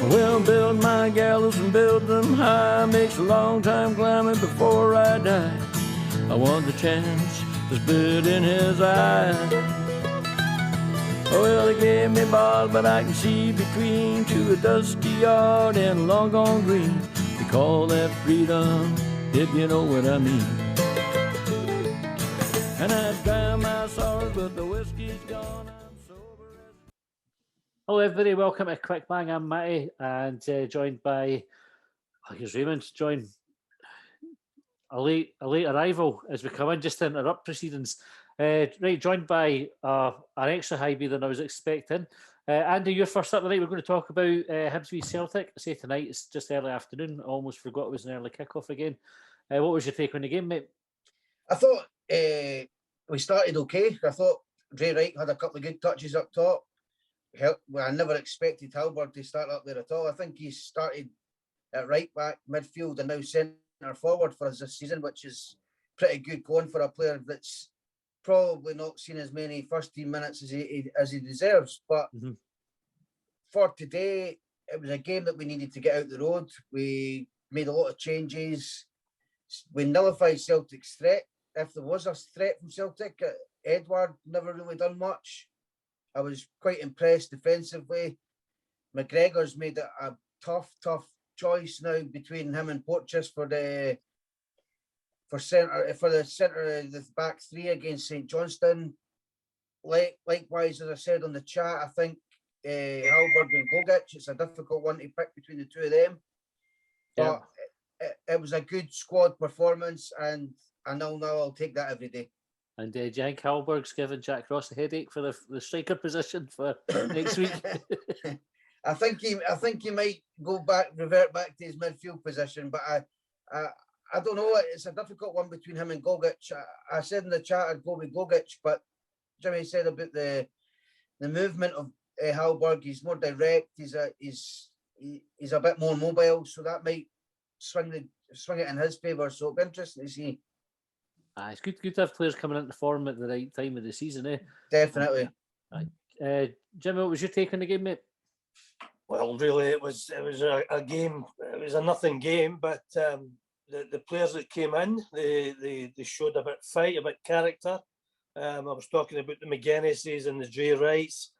Well, build my gallows and build them high. Makes a long time climbing before I die. I want the chance that's bit in his eye. Well, they gave me bars, but I can see between to a dusty yard and a long gone green. They call that freedom, if you know what I mean. And I drown my sorrows, but the whiskey's gone. I'm sober. Hello, everybody. Welcome to Quick Bang. I'm Matty, and joined by here's Raymond. Joined a late arrival as we come in just to interrupt proceedings. Right, joined by an extra high B than I was expecting. Andy, you're first up tonight. We're going to talk about Hibs v Celtic. I say tonight, it's just early afternoon. I almost forgot it was an early kickoff again. What was your take on the game, mate? I thought we started okay. I thought Ray Wright had a couple of good touches up top. I never expected Halberg to start up there at all. I think he started at right back, midfield, and now centre forward for us this season, which is pretty good going for a player that's probably not seen as many first team minutes as he deserves. But for today, it was a game that we needed to get out the road. We made a lot of changes. We nullified Celtic's threat. If there was a threat from Celtic, Edward never really done much. I was quite impressed defensively. McGregor's made a tough choice now between him and Porteous for the centre of the back three against St Johnstone. Likewise, as I said on the chat, I think Halberg and Gogic, it's a difficult one to pick between the two of them. Yeah. But it was a good squad performance, and I know now I'll take that every day. And do you think Halberg's giving Jack Ross a headache for the striker position for next week? I think he might revert back to his midfield position, but I don't know. It's a difficult one between him and Gogic. I said in the chat I'd go with Gogic, but Jimmy said about the movement of Halberg. He's more direct. He's a bit more mobile, so that might swing it in his favour. So it'll be interesting to see. It's good to have players coming into form at the right time of the season, eh? Definitely. Jimmy, what was your take on the game, mate? Well, really, it was a game. It was a nothing game, but the players that came in, they showed a bit of fight, a bit of character. I was talking about the McGuinnesses and the Ray Wrights.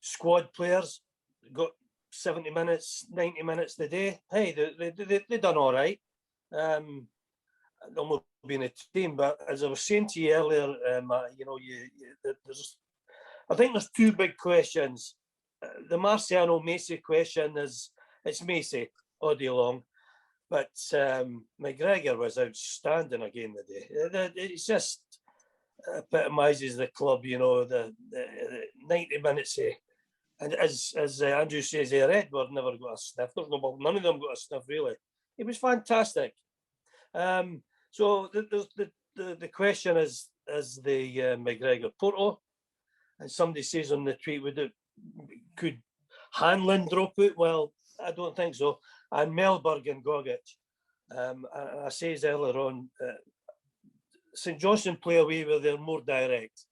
Squad players got 70 minutes, 90 minutes a day. Hey, they done all right. They'll not be in a team, but as I was saying to you earlier, I think there's two big questions. The Marciano Macy question is, it's Macy all day long, but McGregor was outstanding again today. It's just epitomises the club, the 90 minutes. And as Andrew says here, Edward never got a sniff. None of them got a sniff, really. It was fantastic. So the question is the McGregor Porto, and somebody says on the tweet, could Hanlon drop out? Well, I don't think so. And Melberg and Gogic. I says earlier on, St Johnstone play away where they're more direct.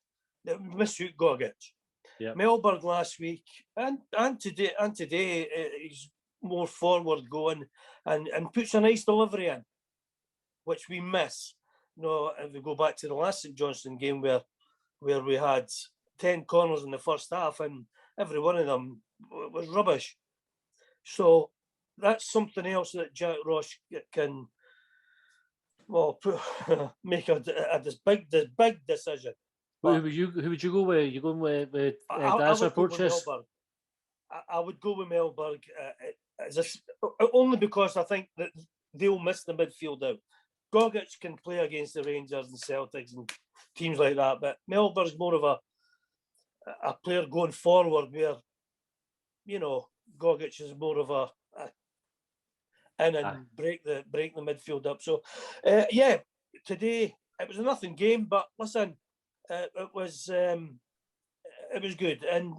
They miss out Gogic. Yeah. Melberg last week and today he's more forward going and puts a nice delivery in, which we miss. If we go back to the last St Johnstone game where we had 10 corners in the first half and every one of them was rubbish. So that's something else that Jack Ross can make this big decision. Who would you go with? You going with Daz or Porteous? I would go with Melberg, only because I think that they'll miss the midfield out. Gogic can play against the Rangers and Celtics and teams like that, but Melberg's more of a player going forward where, Gogic is more of a break the midfield up. So, today it was a nothing game, but listen, it was good and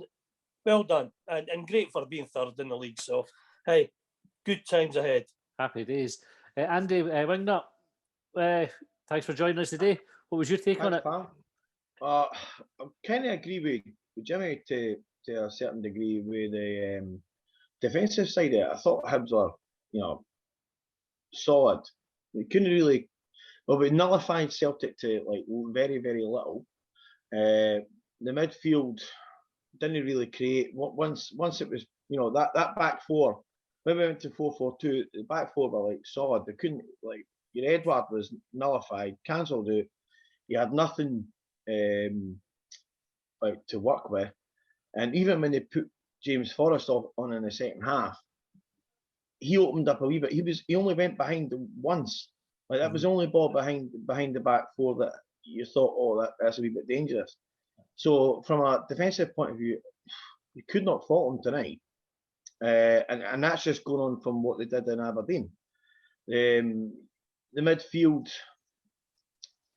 well done and great for being third in the league. So, hey, good times ahead. Happy days. Andy Wingnut, thanks for joining us today. What was your take on it? Pal. I kind of agree with Jimmy to a certain degree with the defensive side of it. I thought Hibs were, solid. We couldn't really, well, we nullified Celtic to like very, very little. The midfield didn't really create. Once it was, that back four. When we went to 4-4-2, the back four were like solid. They couldn't your Edward was nullified, cancelled out. You had nothing to work with, and even when they put James Forrest on in the second half, he opened up a wee bit. He only went behind once. Like that was the only ball behind the back four that you thought, oh, that's a wee bit dangerous. So from a defensive point of view, you could not fault them tonight, and that's just going on from what they did in Aberdeen. The midfield,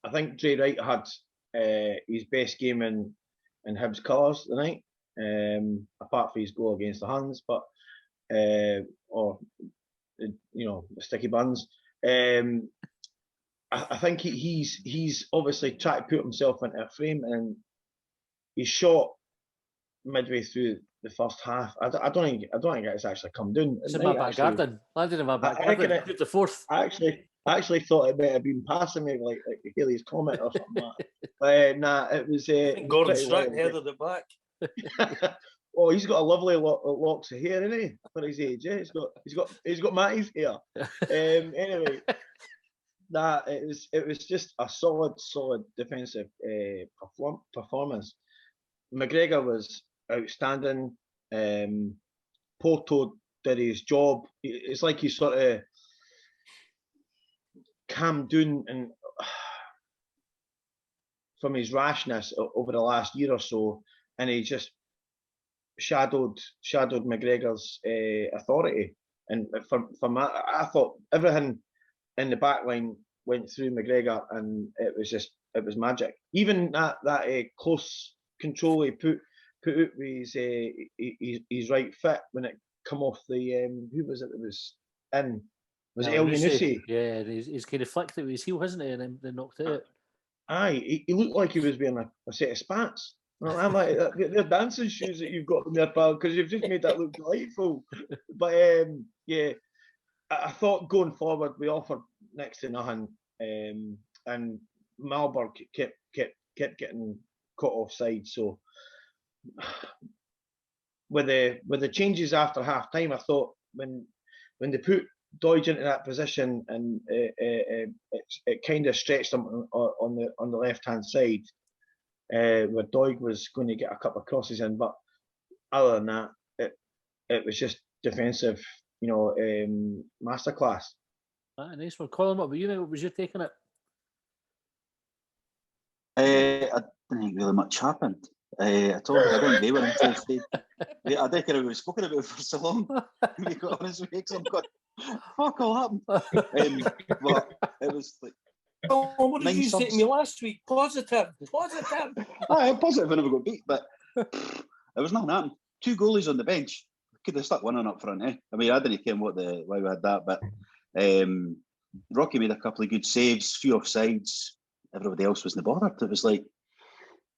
I think Dre Wright had his best game in Hibs colours tonight, apart from his goal against the Huns, but or the sticky buns. I think he's obviously tried to put himself into a frame, and he shot midway through the first half. I don't think it's actually come down. It's in my back garden. Landed in my back garden. The fourth. I actually thought it might have been passing me like Haley's comment or something like that. But nah, it was. I think Gordon Strachan headed it back. Oh, he's got a lovely locks of hair, isn't he? For his age, yeah. He's got Matty's hair. Anyway, it was just a solid defensive performance. McGregor was outstanding. Porto did his job. It's like he sort of calmed down and from his rashness over the last year or so, and he just shadowed McGregor's authority. And from that, I thought everything in the back line went through McGregor, and it was magic. Even that close control he put out with his right foot when it come off the who was it that was in? Was it El Yunusi? Yeah, he's kind of flicked it with his heel, hasn't he? And then knocked it out. Aye, he looked like he was wearing a set of spats. Well, I'm like, they're dancing shoes that you've got in there, pal, because you've just made that look delightful. But yeah, I thought going forward we offered next to nothing, and Malberg kept getting caught offside. So with the changes after half time, I thought when they put Doidge into that position, and it kind of stretched him on the left hand side, where Doig was going to get a couple of crosses in, but other than that, it was just defensive, masterclass. Nice one, Colin. What about you? What was your take on it? I didn't think really much happened. I told you I don't know what I'm saying. I don't care if we've spoken about it for so long. We got honest with I'm going, fuck all happened. But it was like. Oh, what did you say to me last week? Positive. I'm positive I never got beat, but it was nothing happened. 2 goalies on the bench. Could have stuck one on up front, eh? I mean, I didn't care why we had that, but Rocky made a couple of good saves, few offsides. Everybody else wasn't bothered. It was like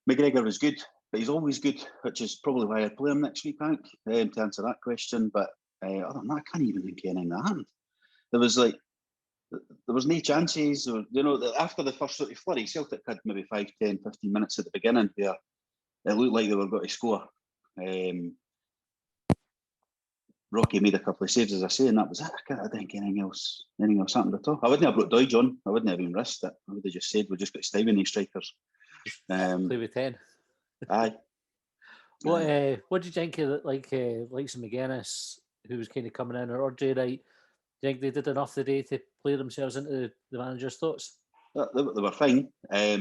McGregor was good, but he's always good, which is probably why I'd play him next week, Hank, to answer that question. But other than that, I can't even think of anything that happened. There was no chances, or after the first sort of flurry, Celtic had maybe 5, 10, 15 minutes at the beginning where it looked like they were going to score. Rocky made a couple of saves, as I say, and that was it. I didn't think anything else happened at all. I wouldn't have brought Doidge on. I wouldn't have even risked it. I would have just said we've just got to stay with these strikers. Play with 10. Aye. What did you think of likes of McGuinness, who was kind of coming in, or Jay Wright? Do you think they did enough today to play themselves into the manager's thoughts? They were fine. They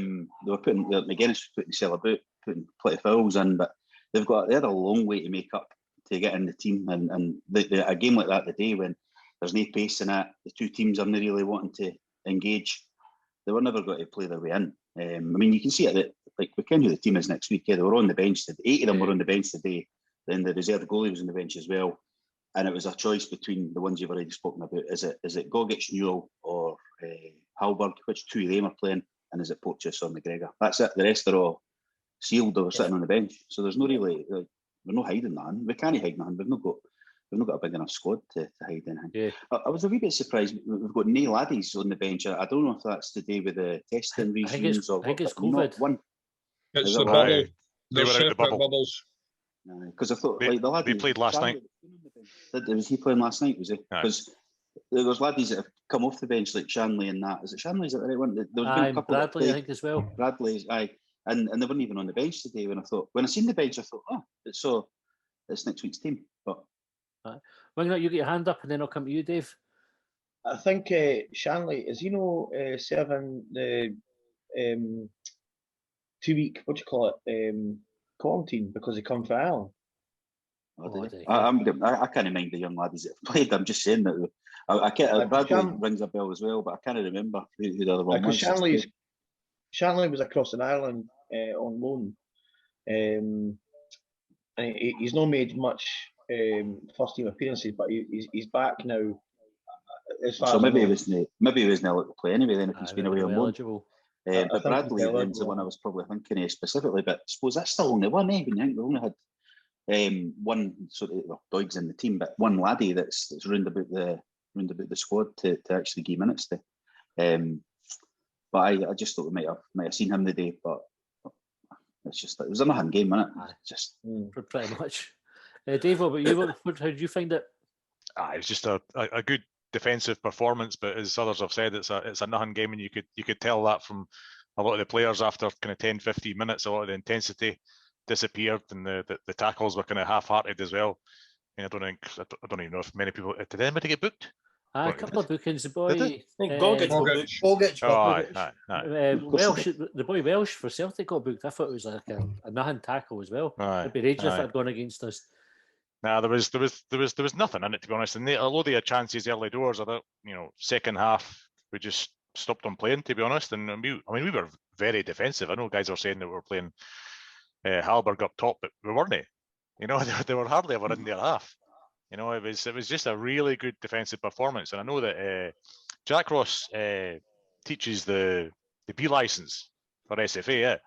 were McGuinness was putting Sell about, putting plenty of fouls in, but they had a long way to make up to get in the team, and a game like that today when there's no pace in it, the two teams are not really wanting to engage, they were never going to play their way in. I mean, you can see it that we can who the team is next week. Yeah, they were on the bench today. 8 of them were on the bench today. Then the reserve goalie was on the bench as well, and it was a choice between the ones you've already spoken about. Is it Gogic, Newell, or Halberg? Which 2 of them are playing, and is it Porteous or McGregor? That's it. The rest are all sealed or sitting on the bench. So there's no really, we're not hiding nothing. We can't hide nothing. We've not got a big enough squad to hide anything. Yeah. I was a wee bit surprised. We've got no laddies on the bench. I don't know if that's to do with the testing regimes or I think what, it's but not COVID. one. It's Is the it bubble. right? They're They were out the separate bubble. bubbles. Because I thought, They- like, the laddie... they played last night. Was he playing last night, was he? Aye. Because there's laddies that have come off the bench, like Shanley and that. Is it Shanley? Is that the right one? There's been Aye, a couple that Bradley, I played. think, as well. Bradley's, aye. And they weren't even on the bench today. When I seen the bench, I thought, oh, it's next week's team. But Wingert, you get your hand up and then I'll come to you, Dave. I think Shanley, is he serving the 2 week, what do you call it, quarantine because he come from Ireland? I can't mind the young laddies that have played. I'm just saying that I can't. Bradley rings a bell as well, but I can't remember who the other one was. Shanley was across in Ireland on loan, and he's not made much first team appearances, but he's back now. So maybe he wasn't allowed to play anyway. Then if he's been away on loan. eligible. But Bradley is the one I was probably thinking of specifically. But I suppose that's still only one. When you think we only had one sort of Doig's in the team, but one laddie that's round about the squad to actually give minutes to. But I just thought we might have seen him today, but it's just it was a nothing game, wasn't it? Just pretty much. Dave, what about you? How did you find it? It was just a good defensive performance, but as others have said, it's a nothing game, and you could tell that from a lot of the players after kind of 10-15 minutes. A lot of the intensity disappeared, and the tackles were kind of half-hearted as well. I don't even know if many people did anybody get booked. A couple of bookings. The boy, I think Gogic got booked. Bogic. Welsh, the boy Welsh for Celtic got booked. I thought it was like a nothing tackle as well. It'd be raging if it had gone against us. There was nothing in it, to be honest. And although they had chances early doors, I thought, second half we just stopped them playing, to be honest. And we were very defensive. I know guys are saying that we were playing Hallberg up top, but we weren't. They were hardly ever in their half. It was just a really good defensive performance. And I know that Jack Ross teaches the B license for SFA, yeah.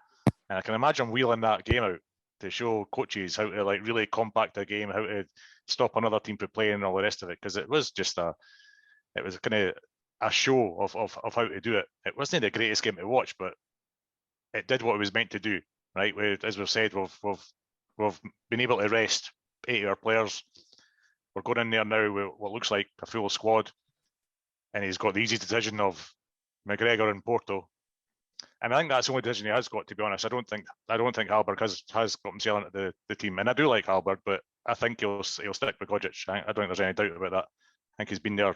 And I can imagine wheeling that game out to show coaches how to really compact a game, how to stop another team from playing and all the rest of it, because it was kind of a show of how to do it. It wasn't the greatest game to watch, but it did what it was meant to do, right? As we've said, we've been able to rest 8 of our players. We're going in there now with what looks like a full squad, and he's got the easy decision of McGregor and Porto. And I think that's the only decision he has got, to be honest. I don't think Hallberg has got himself into the team. And I do like Hallberg, but I think he'll stick with Gogic. I don't think there's any doubt about that. I think he's been there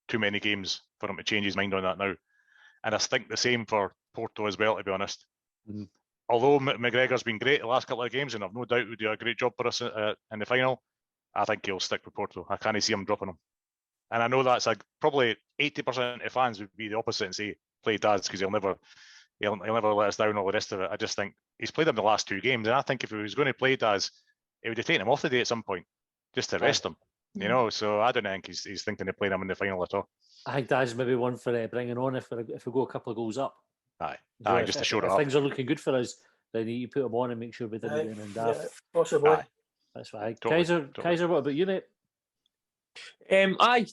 too many games for him to change his mind on that now. And I think the same for Porto as well, to be honest. Although McGregor's been great the last couple of games, and I've no doubt would do a great job for us in the final, I think he'll stick with Porto. I can't see him dropping him. And I know that's probably 80% of fans would be the opposite and say play Daz because he'll never let us down, all the rest of it. I just think he's played him the last 2 games, and I think if he was going to play Daz, he would have taken him off the day at some point just to rest him. So I don't think he's thinking of playing him in the final at all. I think Daz maybe one for bringing on if we go a couple of goals up. Just to show it if up. things are looking good for us, then you put him on and make sure we didn't get him in daft. Possibly. That's right. Totally. Kaiser, what about you, mate?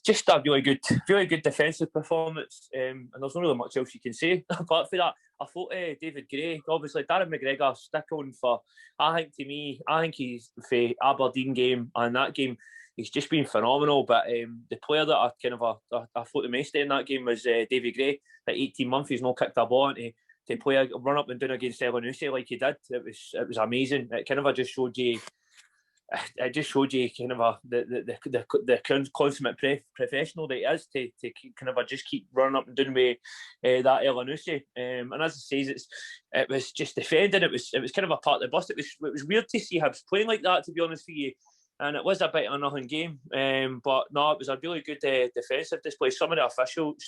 Just a really good defensive performance, and there's not really much else you can say apart from that. I thought David Gray, obviously Darren McGregor stick on for. I think he's for Aberdeen game and that game. He's just been phenomenal. But the player that I thought the most in that game was David Gray. At 18 months, he's not kicked a ball and to play a run up and down against Elanusi like he did. It was amazing. It kind of just showed you. It just showed you kind of the consummate professional that he is to kind of just keep running up and down with that Elanusi. And as I say, it was just defending. It was kind of a part of the bus. It was weird to see Hibs playing like that, to be honest with you. And it was a bit of a nothing game. But no, it was a really good defensive display. Some of the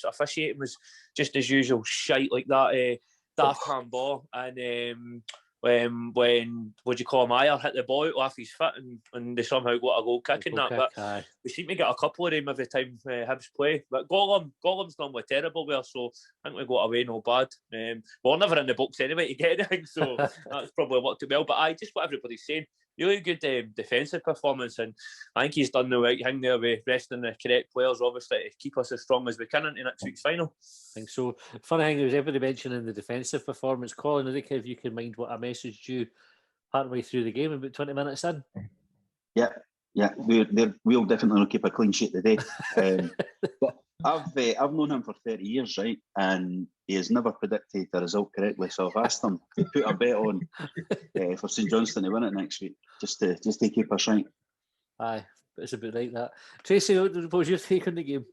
officiating was just as usual shite like that daft handball and. when what do you call him, Ayer hit the ball off his foot and they somehow got a goal kick in that. But we seem to get a couple of them every time Hibs play. But Gollum's normally terrible there, so I think we got away no bad. We're never in the books anyway to get anything, so that's probably worked out well. But just what everybody's saying, really good defensive performance, and I think he's done the right thing there with resting the correct players, obviously, to keep us as strong as we can into next week's final. I think so. Funny thing is, everybody mentioning the defensive performance. Colin, I think if you can mind what I messaged you partway through the game, about 20 minutes in. Yeah, we'll definitely not keep a clean sheet today. But I've known him for 30 years, right? And he has never predicted the result correctly. So I've asked him to put a bet on for St Johnstone to win it next week, just to keep us right. Aye, it's a bit like that. Tracy, what was your take on the game?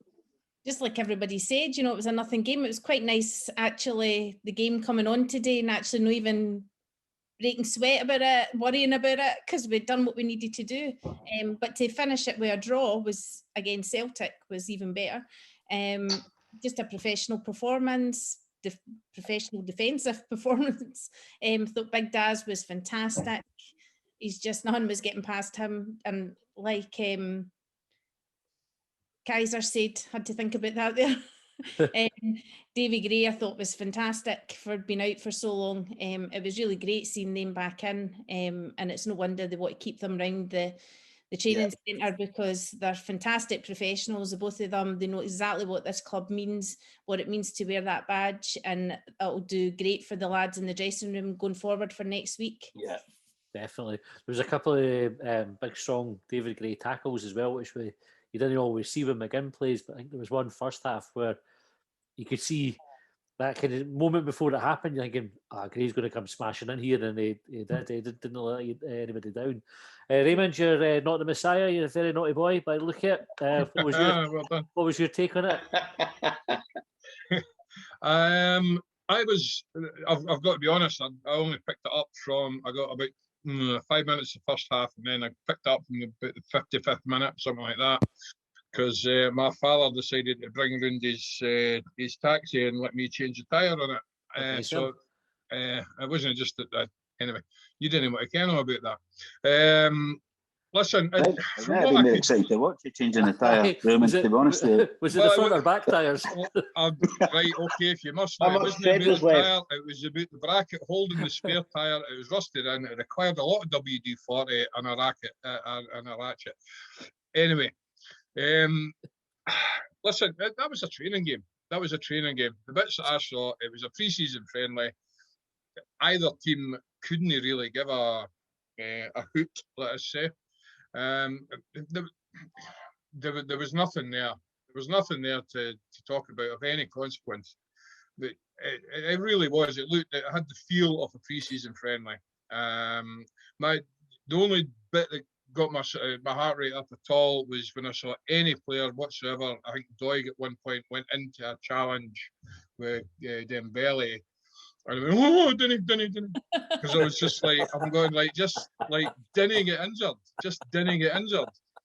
Just like everybody said, it was a nothing game. It was quite nice, actually, the game coming on today, and actually not even breaking sweat about it, worrying about it, because we'd done what we needed to do. But to finish it with a draw was, against Celtic, was even better. Just a professional performance, professional defensive performance. Thought Big Daz was fantastic. He's just, nothing was getting past him. And like Kaiser said, had to think about that there. Davy Gray, I thought, was fantastic for being out for so long. It was really great seeing them back in, and it's no wonder they want to keep them around the training centre, because they're fantastic professionals, the both of them. They know exactly what this club means, what it means to wear that badge, and it'll do great for the lads in the dressing room going forward for next week. Yeah, definitely. There was a couple of big, strong David Gray tackles as well, which you didn't always see when McGinn plays, but I think there was one first half where you could see that kind of moment before it happened. You're thinking, Gray's going to come smashing in here, and he did. He didn't let anybody down. Raymond, you're not the Messiah. You're a very naughty boy, but look at what was your take on it? I've got to be honest. I only picked it up from. I got about 5 minutes the first half, and then I picked up from about the 55th minute, something like that, because my father decided to bring round his taxi and let me change the tyre on it. So it wasn't just that. Anyway, you didn't want to care about that. Listen, I'd be more excited to watch you changing the tyre, to be honest with you. Was it the front or back tyres? Right, okay, if you must know, it wasn't about the tyre, it was about the bracket holding the spare tyre. It was rusted in, it required a lot of WD-40 and a ratchet. Anyway, listen, that was a training game. The bits that I saw, it was a pre-season friendly. Either team couldn't really give a hoot, let us say. There was nothing there. There was nothing there to talk about of any consequence. It really was. It had the feel of a pre-season friendly. The only bit that got my heart rate up at all was when I saw any player whatsoever. I think Doig at one point went into a challenge with Dembele. And I went, didn't. Because I was just like, I'm going just didn't get injured.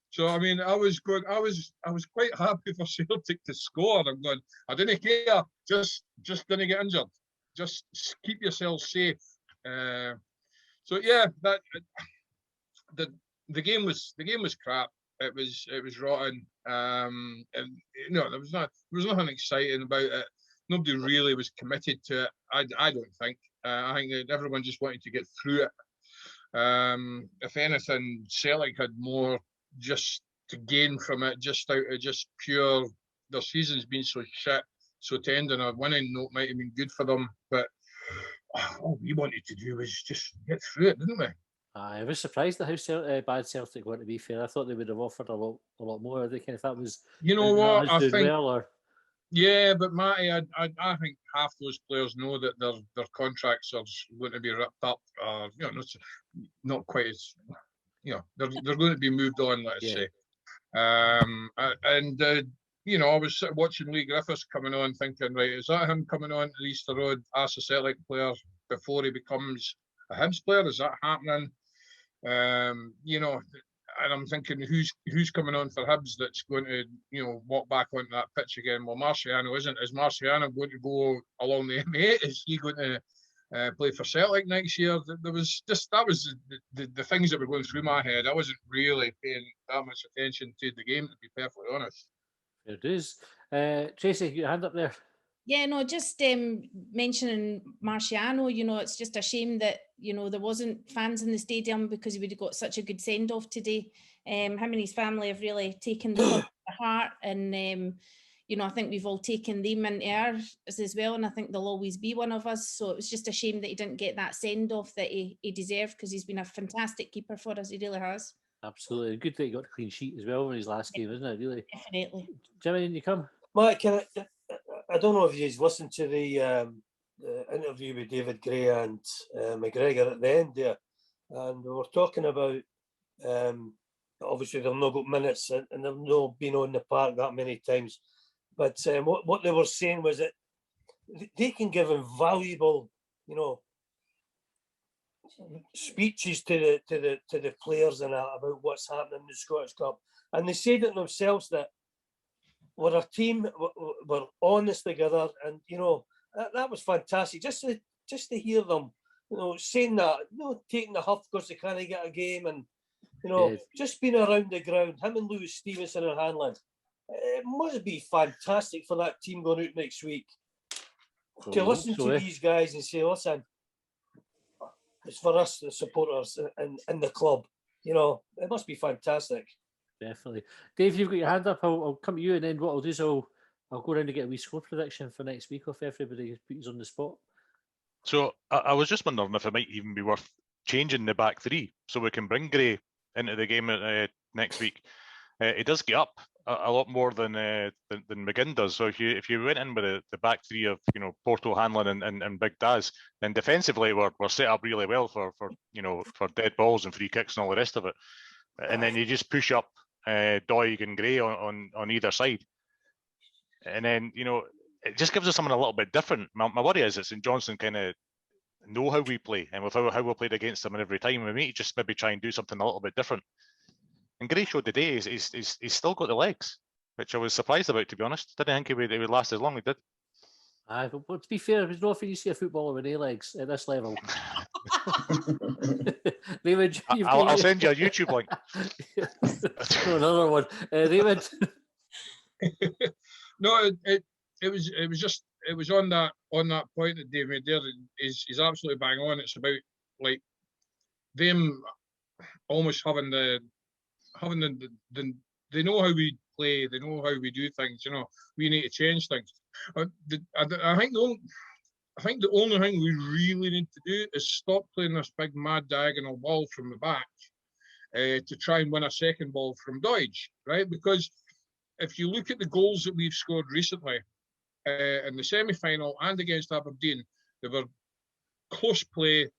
So I mean, I was quite happy for Celtic to score. I'm going, I didn't care, just didn't get injured. Just keep yourself safe. So yeah, that the game was crap. It was rotten. And there was nothing exciting about it. Nobody really was committed to it. I don't think. I think that everyone just wanted to get through it. If anything, Celtic had more just to gain from it, just out of just pure. Their season's been so shit, so to end on a winning note might have been good for them. But all we wanted to do was just get through it, didn't we? I was surprised at how bad Celtic were, to be fair. I thought they would have offered a lot more. I think if that was, you know what, I think. Well, or... Yeah, but Matty, I think half those players know that their contracts are going to be ripped up. Not quite as, they're going to be moved on. Let's say. I was watching Lee Griffiths coming on, thinking, right, is that him coming on to Easter Road as a Celtic player before he becomes a Hibs player? Is that happening? And I'm thinking, who's coming on for Hibs that's going to, walk back onto that pitch again? Well, Marciano isn't. Is Marciano going to go along the M8? Is he going to play for Celtic next year. There was just that was the things that were going through my head. I wasn't really paying that much attention to the game, to be perfectly honest. There it is. Tracy, your hand up there. Yeah, no, just mentioning Marciano, you know, it's just a shame that, you know, there wasn't fans in the stadium because he would have got such a good send-off today. Him and his family have really taken the club to heart, and, you know, I think we've all taken them into ours as well, and I think they'll always be one of us. So it was just a shame that he didn't get that send-off that he deserved, because he's been a fantastic keeper for us, he really has. Absolutely. Good that he got a clean sheet as well in his last game, isn't it, really? Definitely. Jimmy, didn't you come? Mike, I don't know if you've listened to the interview with David Gray and McGregor at the end there, and we were talking about obviously they've not got minutes and they've not been on the park that many times, but what they were saying was that they can give invaluable, you know, speeches to the players and about what's happening in the Scottish Cup, and they said it themselves that we're a team, we're honest together, and you know that was fantastic. Just to hear them, you know, saying that, you know, taking the huff because they can't get a game, and you know, just being around the ground. Him and Lewis Stevenson and Hanlon. It must be fantastic for that team going out next week to listen to these guys and say, "Listen, it's for us, the supporters and the club." You know, it must be fantastic. Definitely. Dave, you've got your hand up. I'll come to you, and then what I'll do is I'll go around to get a wee score prediction for next week if everybody puts on the spot. So I was just wondering if it might even be worth changing the back three so we can bring Gray into the game next week. He does get up a lot more than McGinn does. So if you went in with the back three of, you know, Porto, Hanlon, and Big Daz, then defensively we're set up really well for you know, for dead balls and free kicks and all the rest of it. And then you just push up Doig and Gray on either side, and then, you know, it just gives us something a little bit different. My worry is that St Johnstone kind of know how we play, and with how we played against them every time, we may just maybe try and do something a little bit different. And Gray showed today he's still got the legs, which I was surprised about, to be honest. Didn't think he would last as long as he did. But to be fair, there's no often you see a footballer with no legs at this level. David, I'll send you a YouTube link. Another one, David. No, it was on that point that Dave made there. Is absolutely bang on. It's about like them almost having the they know how we play, they know how we do things. You know, we need to change things. I think the only thing we really need to do is stop playing this big mad diagonal ball from the back to try and win a second ball from Doig, right? Because if you look at the goals that we've scored recently in the semi-final and against Aberdeen, they were close play,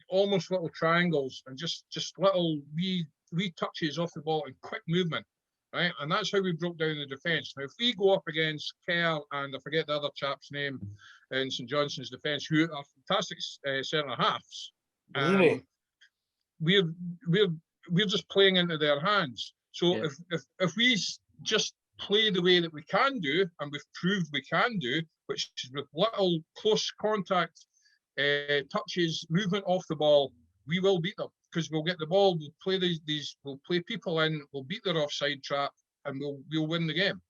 almost little triangles, and just little wee touches off the ball and quick movement, right? And that's how we broke down the defence. Now, if we go up against Kerr and I forget the other chap's name in St Johnstone's defence, who are fantastic centre halves, we're just playing into their hands. So if we just play the way that we can do, and we've proved we can do, which is with little close contact, touches, movement off the ball, we will beat them, because we'll get the ball, we'll play we'll play people in, we'll beat their offside trap, and we'll win the game.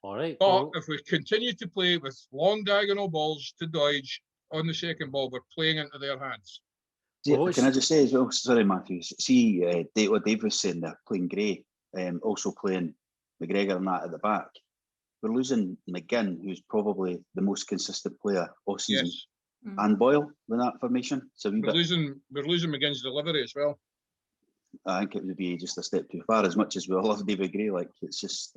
All right. But if we continue to play with long diagonal balls to Doig on the second ball, we're playing into their hands. Can I just say as well, sorry Matthew, see what Dave was saying there, playing Gray, also playing McGregor and that at the back. We're losing McGinn, who's probably the most consistent player all season, and Boyle with that formation. So we're losing McGinn's delivery as well. I think it would be just a step too far. As much as we all love David Gray, like it's just.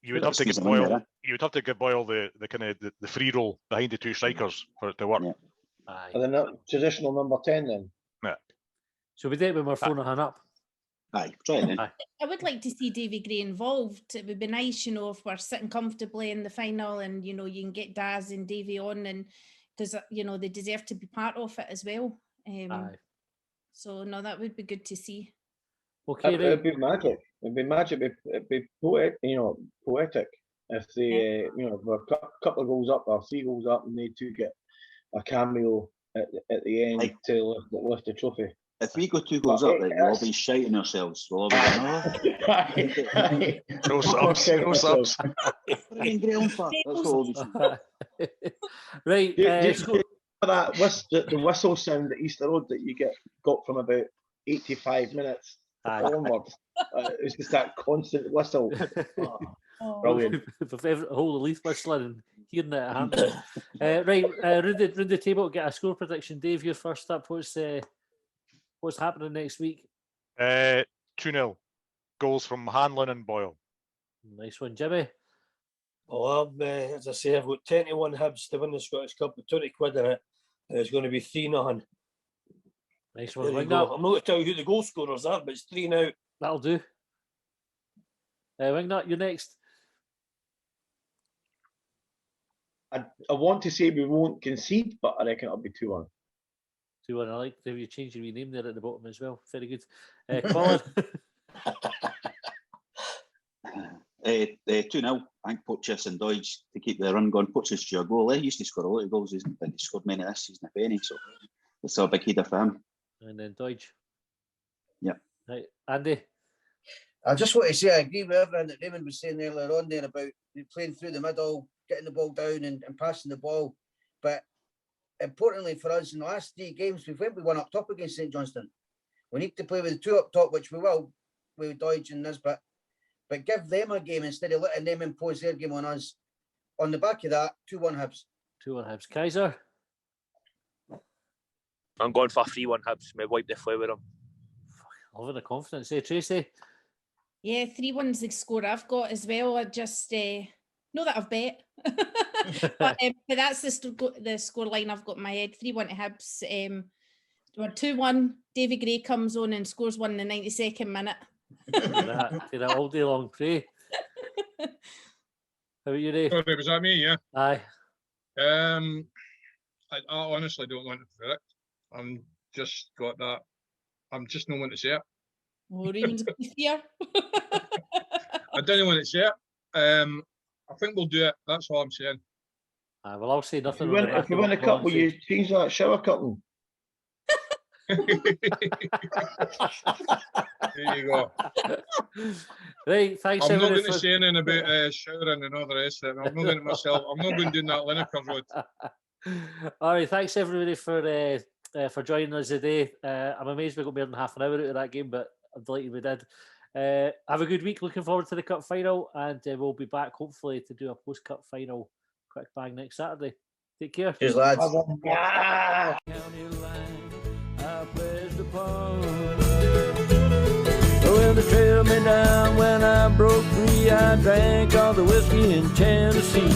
You would have to give Boyle. You would have to give Boyle the kind of the free roll behind the two strikers for it to work. Yeah. And then that traditional number 10 then. Yeah. So we did when we're phoning her up. Aye, try it then. I would like to see Davy Gray involved. It would be nice, you know, if we're sitting comfortably in the final, and you know, you can get Daz and Davy on, and because you know they deserve to be part of it as well. So no, that would be good to see. Okay, it'd be magic. It'd be magic. It'd be poetic if they, you know, we're a couple of goals up or 3 goals up, and they two get a cameo at the end Like- to lift the trophy. If we go 2 goals But up, right, we'll all it's- be shitting ourselves. We'll all be going, No subs, no subs. Brilliant, great on fat. That's what we'll be saying. Right, Do you score- that the whistle sound at Easter Road that you got from about 85 minutes Aye. onwards? It's just that constant whistle. Oh. Brilliant. With every whole of Leith whistling and hearing it happen. Right, round the table, get a score prediction. Dave, you're first up. What's happening next week? 2-0. Goals from Hanlon and Boyle. Nice one, Jimmy. Well, as I say, I've got 10 to 1 Hibs to win the Scottish Cup with 20 quid in it. And it's going to be 3-0. Nice There one. you Wing go. Nut. I'm not going to tell you who the goal scorers are, but it's 3 now. That'll do. Wing Nut, you're next. I want to say we won't concede, but I reckon it'll be 2-1. 2-1. I like have you changed your name there at the bottom as well. Very good. Colin. 2-0. I think Pochis and Dodge to keep the run going. Pochis to a goal. He used to score a lot of goals, isn't he? But he scored many this season, if any. So it's a big header for him. And then Dodge. Yeah. Right, Andy. I just want to say I agree with everything that Raymond was saying earlier on there about playing through the middle, getting the ball down and passing the ball. But importantly for us in the last 3 games, we've went with 1 up top against St Johnstone. We need to play with the 2 up top, which we will with Dodge and Nisbet. But give them a game instead of letting them impose their game on us. On the back of that, 2-1 Hibs. 2-1 Hibs. Kaiser. I'm going for 3-1 Hibs. May wipe the floor with them. Loving the confidence. Tracy. Yeah, 3-1's the score I've got as well. I just know that I've bet. but that's the score line I've got in my head. 3-1 to Hibs. We're 2-1. Davy Gray comes on and scores one in the 92nd minute. Do that all day long. Pray. How about you, Ray? Sorry, was that me? Yeah. Aye. I honestly don't want to predict. I'm just got that. I'm just not want to say it. Oh, Raymond's got the fear. I don't want to say it. I think we'll do it. That's all I'm saying. Well, I'll say If nothing. you on the win, back if you of win a what cup, Colin will you said. change that shower curtain? There you go. Right, thanks I'm not everybody going to say anything about showering and all the rest of it. I'm not going to myself. I'm not going down that Lineker road. All right, thanks everybody for joining us today. I'm amazed we got more than half an hour out of that game, but I'm delighted we did. Have a good week. Looking forward to the cup final, and we'll be back hopefully to do a post-cup final quick bang next Saturday. Take care. Cheers, lads. County line, I pledged upon. Well, they trailed me down when I broke free. I drank all the whiskey in Tennessee.